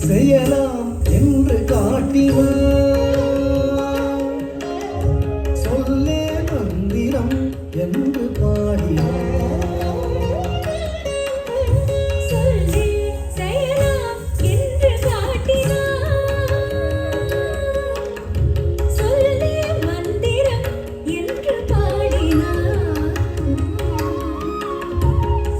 செய்யலாம் என்று காட்டினார். சொல்லே மந்திரம் என்று பாடினார். சொல்லே செய்யலாம் என்று காட்டினார். சொல்லே மந்திரம் என்று பாடினார்.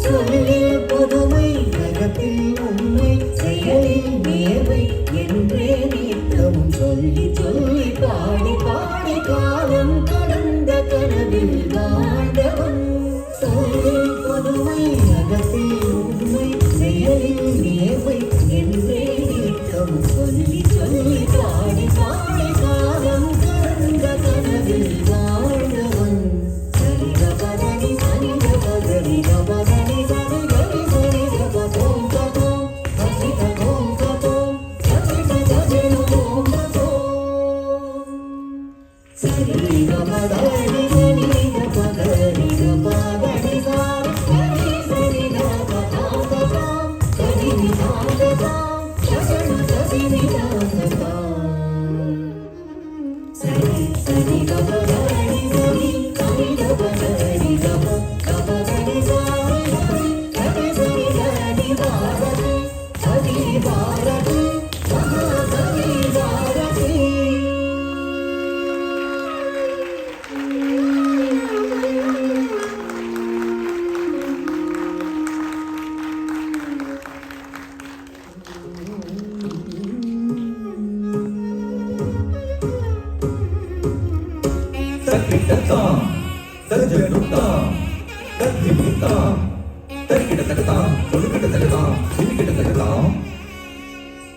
சொல்லே புதுமை நகத்தில் உண்மை செயலில் நேர்மை என்றே நீத்தமும் சொல்லி சொல்லி பாடி பாடி காலம் கடந்த கனவில் வாழ்ந்தவன். சொல்லில் புதுமை நகத்தில் உண்மை செயலில் நேர்மை என்றே நீத்தமும் சொல்லி சொல்லி பாடி பாடி காலம் கடந்த கனவில் வாழ்ந்தவன். சரித பதனி சரித பதனி பதனி சரி சரி சரி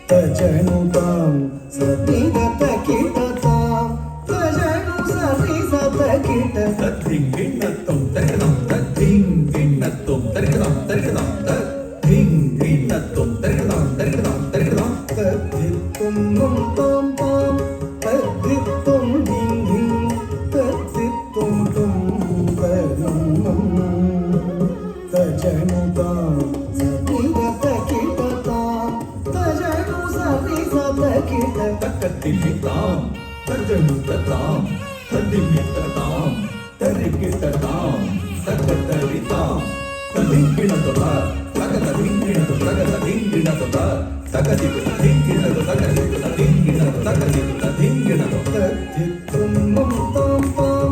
Tajanutam satida takitatam tajanu sati satakita tadhinginnatum tarikadam tadhinginnatum tarikadam tarikadam tadhinginnatum tarikadam tarikadam tarikadam tadhittum num tam tam tadhittum ding ding tadhittum tum param tajanutam satida takitatam tajanu sati satakita takatimitam tajanutatam tadhimittatam tarikitatam takataritam tadhinginatoda takatadhinginatoda takatadhinginatoda takatadhinginatoda takatadhinginatoda takatadhinginatoda tadhittum num tam tam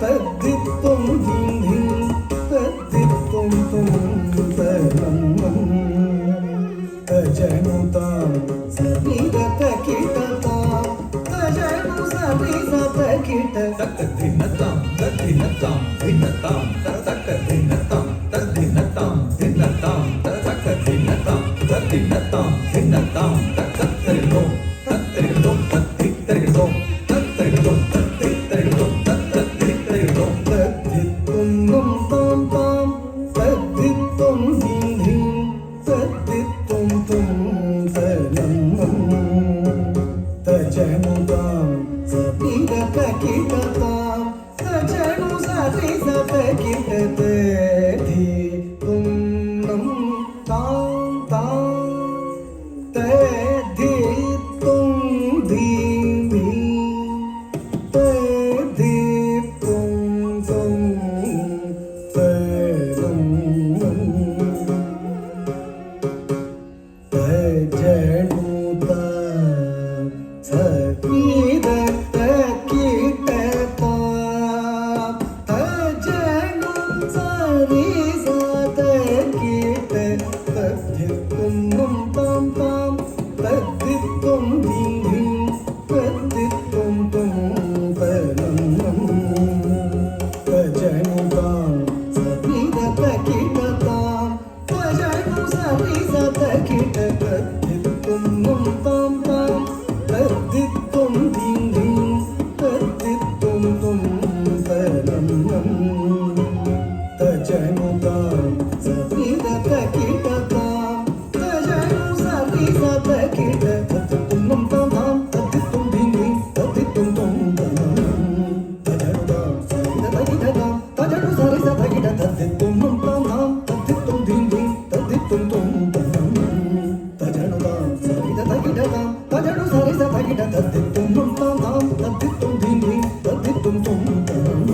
tadhittum ding ding tadhittum tum param tajanutam satida takitatam tajanu sati satakita கிட்ட தக்கதினத்தாம் தத்தினத்தாம் தினத்தாம் தக்கதினத்தாம் தத்தினத்தாம் தினத்தாம் தக்கதினத்தாம் தத்தினத்தாம் தினத்தாம் தத்தரிடும் தத்தரிடும் தத்தித்தரிடும் தத்தரிடும் தத்தித்தரிடும் தத்தரிடும் தத்தித்தும் தாம் தாம் தத்தித்தும் theme theme தத்தித்தும் தும் தனம் தஜனுதாம் சபித தகிததாம் தஜனு சதி சதகிததே தும் நம் தாம் தாம் ததி தும் தீம் தீம் ததி தும் தும் தனம் தஜனுதா சகீத தகிததா தஜனு சரி சதகித தத்தித்தும் தாம் தாம் தத்தித்தும் தீம் தீம் தத்தித்தும் தும் தனம் தஜனுதாம் சகீத தகிததாம் தஜனு சரி சதகித தத்தித்தும் தாம் தாம் தத்தித்தும் தீம் தீம் தத்தித்தும் தும் தனம் தஜனுதாம் சபித தகிததாம் தஜனு சரி சதகித தத்தித்தும் தாம் தாம் தத்தித்தும் தீம் தீம் தத்தித்தும் தும் தனம் தஜனுதாம் சபித தகிததாம் தஜனு சரி சதகித தத்தித்தும் தாம் தாம் தத்தித்தும் தீம் தீம் தத்தித்தும் தும் தனம் தஜனுதாம் சபித தகிததாம் தஜனு சரி சதகித தத்தித்தும் தாம் தாம் தத்தித்தும் தீம் தீம் தத்தித்தும் தும் தனம்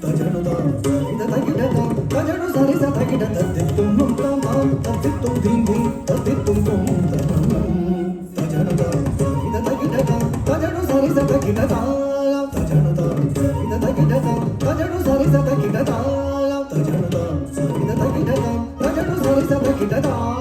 தஜனுதாம் சபித தகிததாம் தஜனு சரி சதகித தத்தித்தும் தாம் தாம் தத்தித்தும் தீம் தீம் தத்தித்தும் தும் தனம் தஜனுதாம் சபித தகிததாம் தஜனு சரி சதகிததாம் தஜனுதாம் சபித தகிததாம் தஜனு சரி சதகிததாம் தஜனுதாம் சபித தகிததாம் தஜனு சரி சதகிததாம்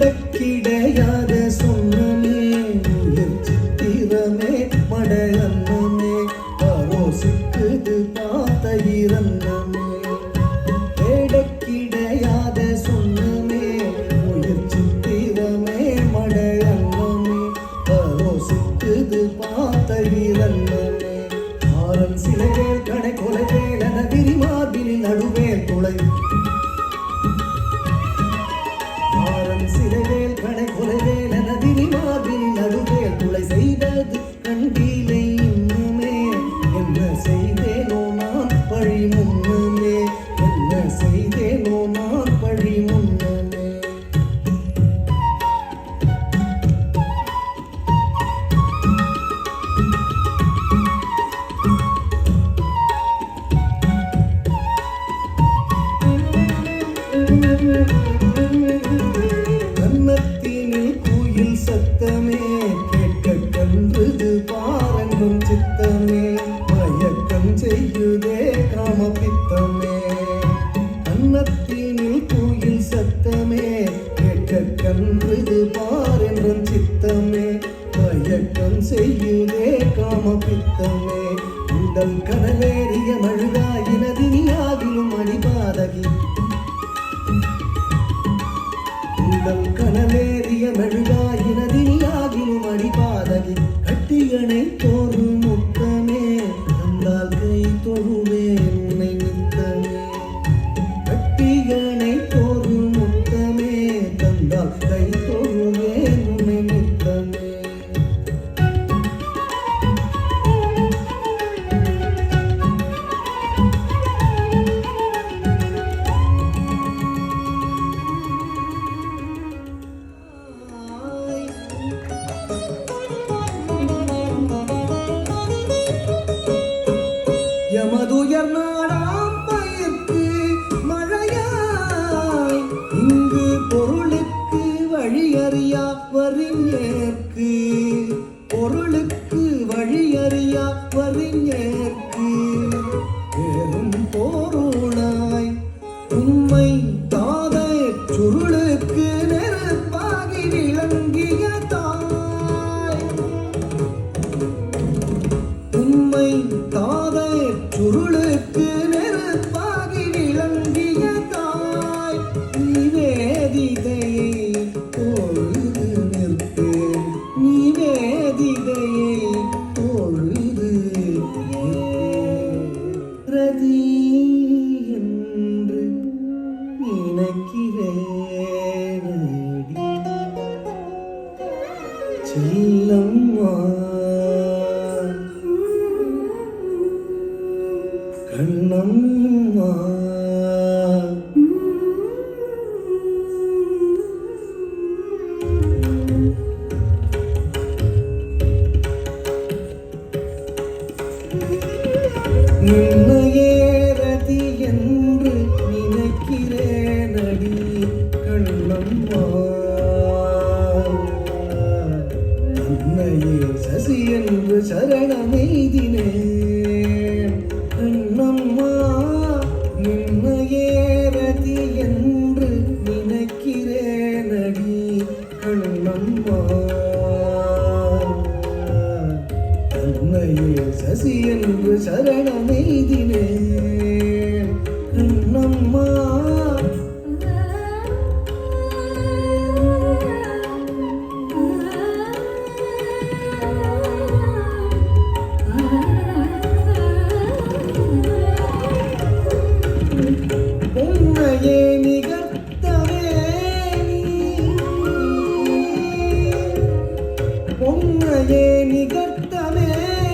தேடக்கிடையாத சொன்னமே முயற்சித்திரமே மடையன்னமே ஆரோசிக்குது பார்த்த இரண்டமே தேடக்கிடையாத சொன்னமே முயற்சித்திரமே மடையன்னமே ஆரோசிக்குது பார்த்த இரண்டமே ஆரன் சிலைவேல் கடை கொலைவேல் என விரிமார்பில் நடுவேல் துளை சிலைவேல் கடை கொலைவேல் என விரிமார்பில் நடுவேல் துளை செய்தது கண்டிலை இன்னுமே என்ன செய்தேனோ நான் பழி முன்னமே என்ன செய்தேனோ நான் பழி முன்னமே கன்னத்தினில் குயில் சத்தமே கேட்க கன்றுது பாரங்கும் சித்தமே மயக்கம் செய்யுதே காம பித்தமே கன்னத்தினில் குயில் சத்தமே கேட்க கன்றுது பாரென்றும் சித்தமே மயக்கம் செய்யுதே காம பித்தமே உடல் கடலேறிய மழுதாயினதினியாகிலும் அடிபாதகி உடல் கனலேறிய மெழுகாயினதினியாகிலும் அடிபாதகி கட்டியணை தோறும் முத்தமே தந்தால் கை தொழுவேன் உன்னை நித்தமே கட்டியணை தோறும் முத்தமே தந்தால் கை தொழுவேன் உன்னை நித்தமே உயர் நாடாம் பயிர்க்கு மழையாய் இங்கு பொருளுக்கு வழியறியா வரிஞர்க்கு பொருளுக்கு வழியறியா வரிஞர்க்கு பெரும் பொருளாய் உம்மை தாதை சுருளுக்கு நெருப்பாகி விளங்கிய தாய் உம்மை தாதை சுருளுக்கு நெருப்பாகி விளங்கிய தாய் நிவேதிதையை பொழுது நிற்பேன் நிவேதிதையை பொழுது ரதி என்று நினைக்கிறேனடி செல்லம்மா கண்ணம்மா நின்னையே ரதி என்று நினைக்கிறேனடி கண்ணம்மா தன்னையே சசி என்று சரணமெய்தினேன் கண்ணம்மா நின்னையே ரதி என்று நினைக்கிறேனடி கண்ணம்மா தன்னையே சசி என்று சரணமெய்தினேன் கண்ணம்மா உன்னையே நிகழ்த்தவே உன்னையே நிகழ்த்தவே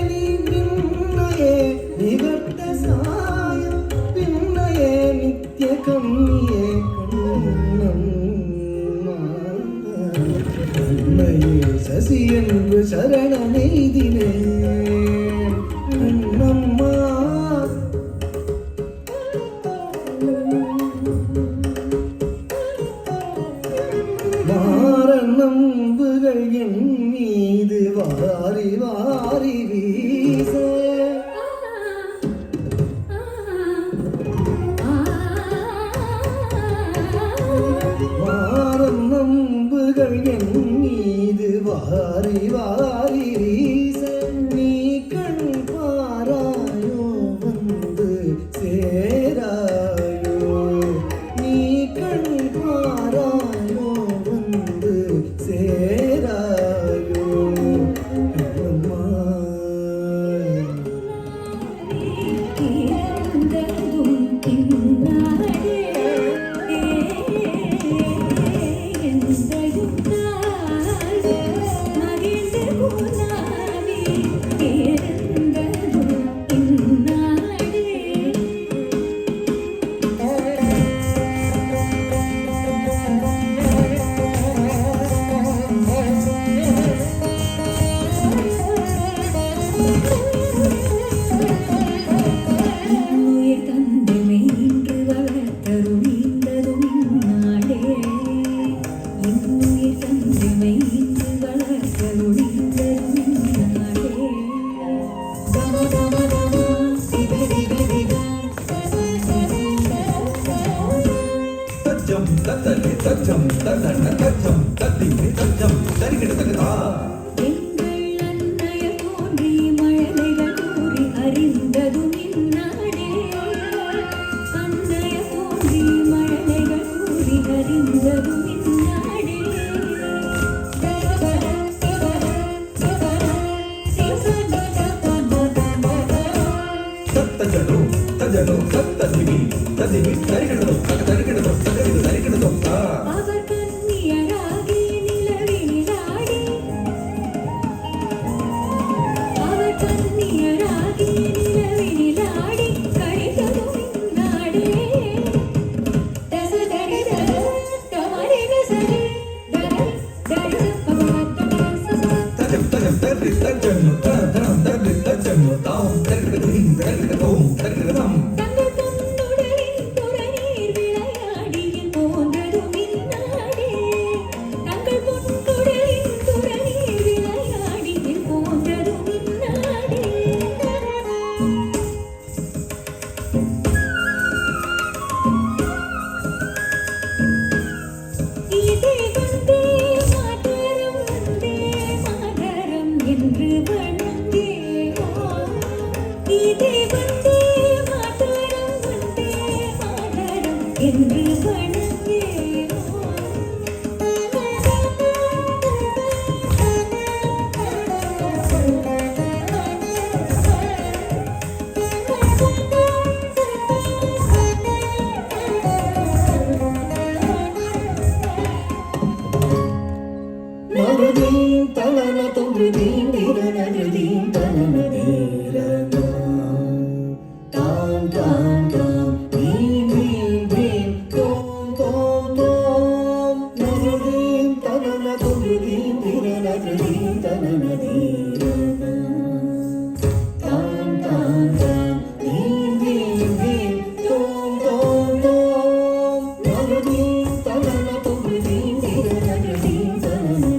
நீ நின்னையே நிகழ்த்த சாயம் பின்னையே நித்திய கண்ணியே கண்ணம்மா உன்னையே சசி என்று சரணமெய்தினேன் கண்ணம்மா நம்புகள் என் மீது வாரி வாரி வீச நம்புகள் என் மீது வாரி வாரி வீச நீ கண் பாராயோ வந்து சேராயோ நீ கண் பாராயோ வந்து சேராயோ கண்ணம்மா தச்சம் தத்தன தச்சம் தத்தி தச்சம் தரிகிடதா எங்கள் அன்னைய தோன்றி மழலைகள் கூறி அறிந்ததும் இந்நாடே அன்னைய தோன்றி மழலைகள் கூறி அறிந்ததும் இந்நாடே தத்தஜனோ தஜனோ தத்ததிவி ததிவி தரிகிடதோ தரிகிடதோ தரிகிடதோ அவர் கன்னியராகி நிலவினிலாடி அவர் கன்னியராகி நிலவினிலாடி கழித்ததும் இந்நாடே தசதரி தமரி தசரி தரி தஜம் தஜம் தரி தஜம் தஜம் தரி தஜம் தாம் தரிகிடதோ தரிகிடதோ தக்கிரதம் தங்கள் பொன்னுடலின் புறநீர் விளையாடியில் போன்றதும் இந்நாடே. தங்கள் பொன்னுடலின் புறநீர் விளையாடியில் போன்றதும் இந்நாடே. இதே வந்தே மாதரம் வந்தே மாதரம் என்று வணங்கேவோம். இதே வந்தே மாதரம் வந்தே மாதரம் என்று நருதீம் தலன தொங்குதீம் திரநருதீம் தலன தீரனா. தாம் தாம் தாம் தீம் தீம் தீம் தோம் தோம் தோம். நருதீம் தலன தொங்குதீம் திரநருதீம் தலன தீரனா. தாம் தாம் தாம் தீம் தீம் தீம் தோம் தோம் தோம். நருதீம் தலன தொங்குதீம் திரநருதீம் தலன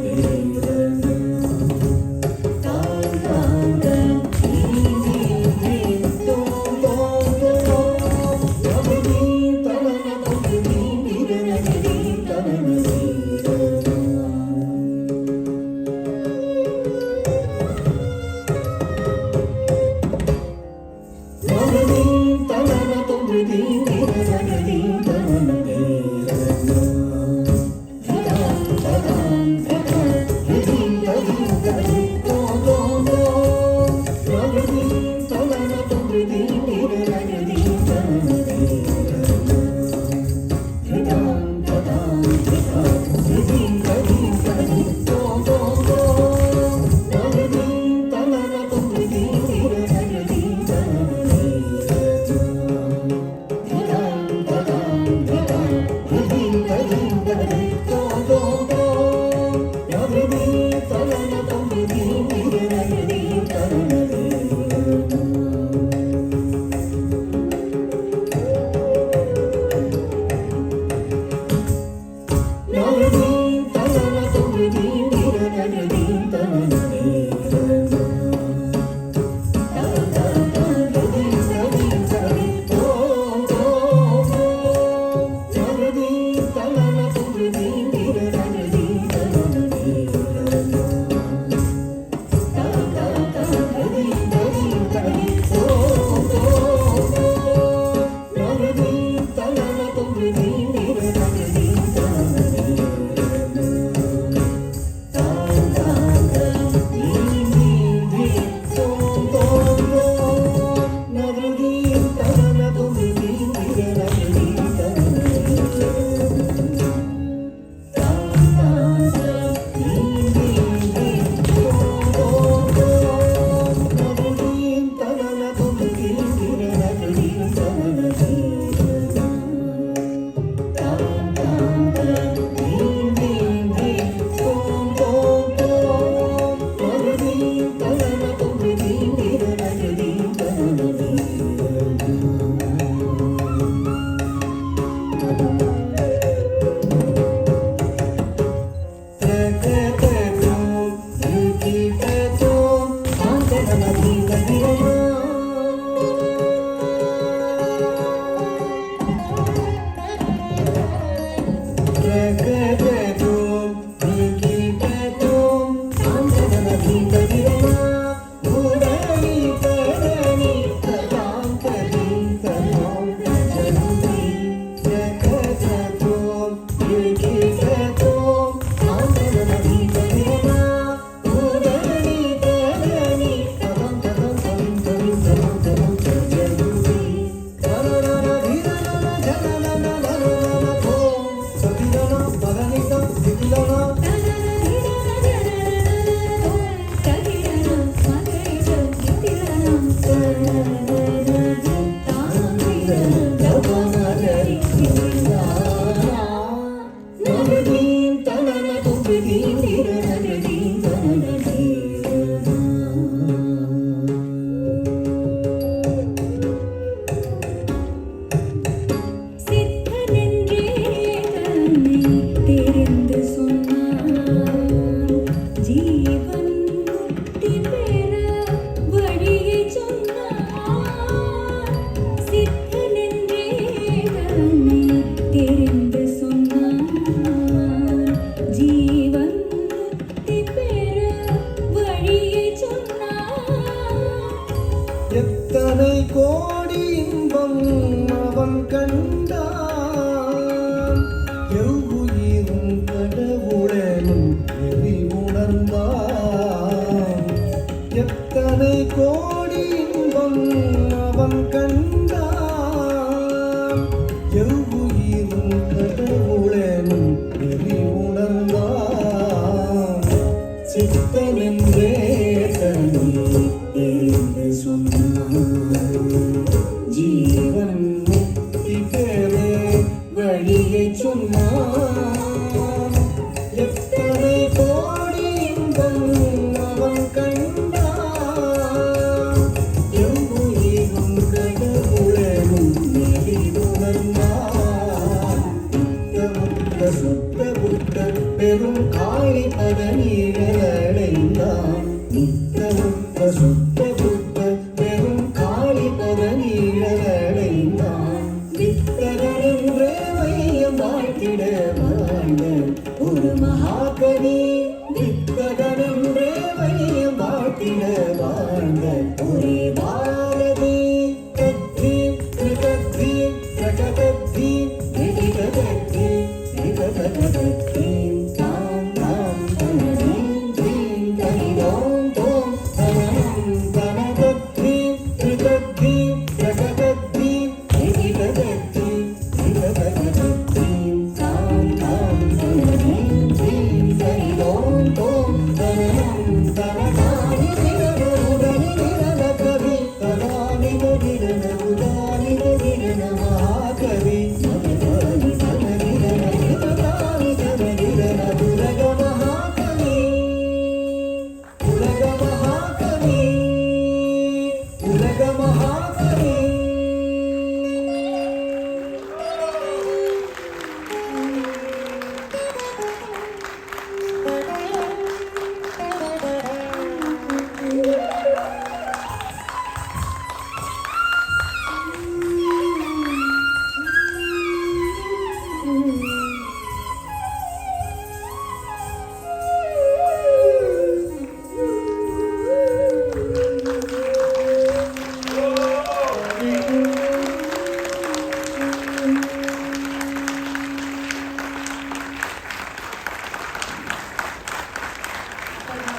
அவன் கண்டான் எவ்வுயிரும் கடவுளெனும் நெறி உணர்ந்தான் எத்தனை கோடி இன்பம் அவன் கண்டான் எவ்வுயிரும் கடவுளெனும் நெறி உணர்ந்தான் சித்தமென்றே தன்னை தெரிந்து சொன்னான் ஜீவன் முக்தி பெற வழியை சொன்னான் எத்தனை கோடி இன்பம் அவன் கண்டான் எவ்வுயிரும் கடவுளெனும் நெறி உணர்ந்தான் முத்த சுத்த புத்த பெரும் காளி பதநீழடைந்தான் முத்த சுத்த புத்த பெரும் காளி பதநீழடைந்தான் வித்தகனென்றே வையம் வாழ்த்திட வாழ்ந்த ஒரு மகாகவி வித்தகனென்றே வையம் வாழ்த்திட வாழ்ந்த ஒரே பாரதி கத்தி திரிகத்தி பிரகதத்தி திரிகதத்தி திரிகதத்தி தாம் தாம் தனதீம் தீம் தனிதோம் தோம் தனனம் தனதத்தி திரிகத்தி பிரகதத்தி திரிகதத்தி திரிகதத்தி தாம் தாம் தனதீம் தீம் தனிதோம் தோம் தனனம் தனதானி திரனுடனி திரன கவி ததானி திரன உதானி திரன மகாகவி சமதானி சமதிரன விததானி சமதிரன உலக மகாகவி உலக மகாகவி உலக மகாகவி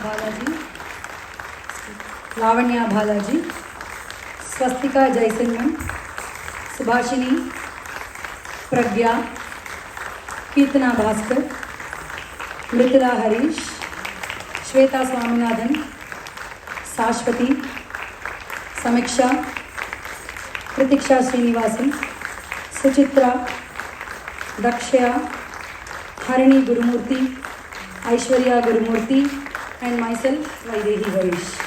बालाजी, लावण्या बालाजी, स्वस्तिका जयसिंहन, सुभाषिनी, प्रज्ञा, कीर्तना भास्कर, मृदुला हरीश, श्वेता स्वामीनाथन, शाश्वती, समीक्षा, प्रतीक्षा श्रीनिवासन, सुचित्रा, दक्षया, हरिणी Gurumurthy, Aishwarya Gurumurthy, and myself, Vaidehi Harish.